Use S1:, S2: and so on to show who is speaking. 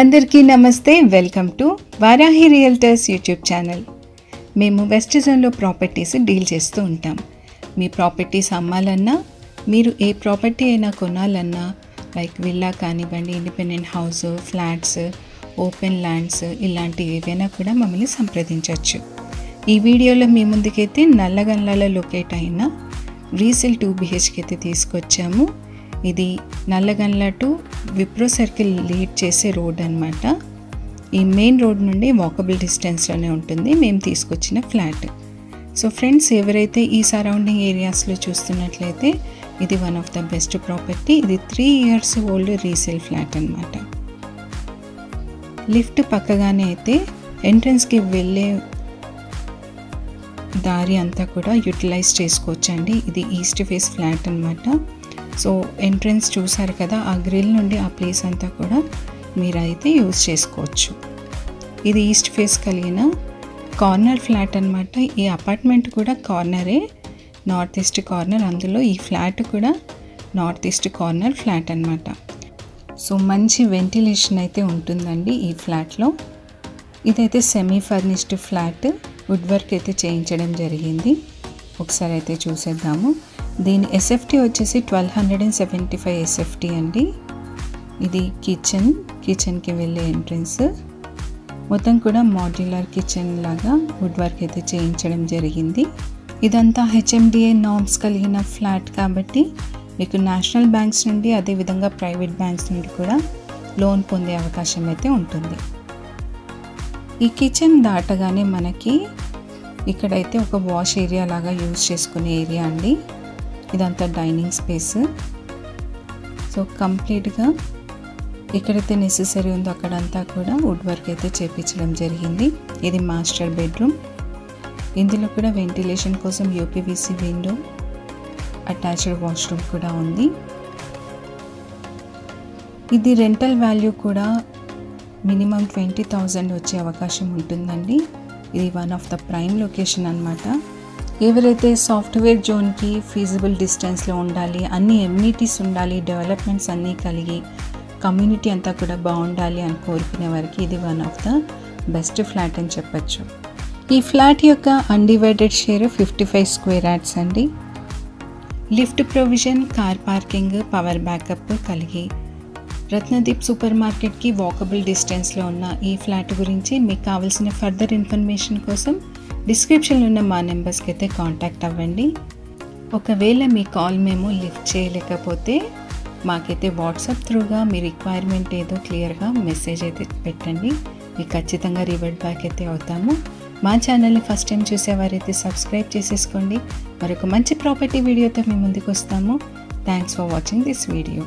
S1: అందరికీ నమస్తే. Welcome to Varahi realtors YouTube channel. మేము వెస్ట్ జోన్లో ప్రాపర్టీస్ డీల్ చేస్తూ ఉంటాం. మీ ప్రాపర్టీస్ అమ్మాలన్నా, మీరు ఏ ప్రాపర్టీ అయినా కొనాలన్నా, లైక్ విల్లా కానివ్వండి, independent house, flats, open lands, ఇలాంటివి ఏవైనా కూడా మమ్మల్ని సంప్రదించవచ్చు. ఈ వీడియోలో మీ ముందుకైతే నల్లగండ్లలో లొకేట్ అయిన రీసేల్ 2 BHK అయితే తీసుకొచ్చాము. ఇది Nallagandla to Wipro circle lead చేసే రోడ్ అన్నమాట. ఈ మెయిన్ రోడ్ నుండి వాకబుల్ డిస్టెన్స్లోనే ఉంటుంది మేము తీసుకొచ్చిన ఫ్లాట్. సో ఫ్రెండ్స్, ఎవరైతే ఈ సరౌండింగ్ ఏరియాస్లో చూస్తున్నట్లయితే ఇది one of the best property. ఇది 3 years ఓల్డ్ రీసేల్ ఫ్లాట్ అన్నమాట. లిఫ్ట్ పక్కగానే అయితే ఎంట్రన్స్కి వెళ్ళే దారి అంతా కూడా యూటిలైజ్ చేసుకోవచ్చండి. ఇది ఈస్ట్ ఫేస్ ఫ్లాట్ అన్నమాట. సో ఎంట్రన్స్ చూసారు కదా, ఆ గ్రిల్ నుండి ఆ ప్లేస్ అంతా కూడా మీరైతే యూజ్ చేసుకోవచ్చు. ఇది ఈస్ట్ ఫేస్ కలిగిన కార్నర్ ఫ్లాట్ అన్నమాట. ఈ అపార్ట్మెంట్ కూడా కార్నరే, నార్త్ ఈస్ట్ కార్నర్. అందులో ఈ ఫ్లాట్ కూడా నార్త్ ఈస్ట్ కార్నర్ ఫ్లాట్ అన్నమాట. సో మంచి వెంటిలేషన్ అయితే ఉంటుందండి ఈ ఫ్లాట్లో. ఇదైతే semi furnished flat. Wood work అయితే చేయించడం జరిగింది. ఒకసారి అయితే చూసేద్దాము. దీని SFT వచ్చేసి 1275 SFT అండి. ఇది కిచెన్కి వెళ్ళే ఎంట్రన్స్. మొత్తం కూడా మాడ్యులర్ కిచెన్ లాగా వుడ్ వర్క్ అయితే చేయించడం జరిగింది. ఇదంతా HMDA నార్మ్స్ కలిగిన ఫ్లాట్ కాబట్టి మీకు నేషనల్ బ్యాంక్స్ నుండి, అదేవిధంగా ప్రైవేట్ బ్యాంక్స్ నుండి కూడా లోన్ పొందే అవకాశం అయితే ఉంటుంది. ఈ కిచెన్ దాటగానే మనకి ఇక్కడైతే ఒక వాష్ ఏరియా లాగా యూజ్ చేసుకునే ఏరియా అండి. ఇదంతా డైనింగ్ స్పేస్. సో కంప్లీట్గా ఎక్కడైతే నెసెసరీ ఉందో అక్కడంతా కూడా వుడ్ వర్క్ అయితే చేపించడం జరిగింది. ఇది మాస్టర్ బెడ్రూమ్. ఇందులో కూడా వెంటిలేషన్ కోసం UPVC విండో, అటాచ్డ్ వాష్రూమ్ కూడా ఉంది. ఇది రెంటల్ వాల్యూ కూడా మినిమం 20,000 వచ్చే అవకాశం ఉంటుందండి. ఇది one of the prime location అన్నమాట. ఎవరైతే సాఫ్ట్వేర్ జోన్కి ఫీజిబుల్ డిస్టెన్స్లో ఉండాలి, అన్ని ఎమ్యూనిటీస్ ఉండాలి, డెవలప్మెంట్స్ అన్నీ కలిగి కమ్యూనిటీ అంతా కూడా బాగుండాలి అని కోరుకునే వారికి ఇది one of the best flat అని చెప్పచ్చు. ఈ ఫ్లాట్ యొక్క అన్డివైడెడ్ షేర్ 55 square yards అండి. Lift provision, car parking, power backup కలిగి రత్నదీప్ సూపర్ మార్కెట్కి వాకబుల్ డిస్టెన్స్లో ఉన్న ఈ ఫ్లాట్ గురించి మీకు కావాల్సిన ఫర్దర్ ఇన్ఫర్మేషన్ కోసం డిస్క్రిప్షన్లో ఉన్న మా నెంబర్స్కి అయితే కాంటాక్ట్ అవ్వండి. ఒకవేళ మీ కాల్ మేము లిఫ్ట్ చేయలేకపోతే మాకైతే వాట్సాప్ త్రూగా మీ రిక్వైర్మెంట్ ఏదో క్లియర్గా మెసేజ్ అయితే పెట్టండి. మీకు ఖచ్చితంగా రివర్ట్ బ్యాక్ అయితే అవుతాము. మా ఛానల్ని ఫస్ట్ టైం చూసేవారైతే సబ్స్క్రైబ్ చేసేసుకోండి. మరొక మంచి ప్రాపర్టీ వీడియోతో మేము ముందుకు వస్తాము. Thanks for watching this video.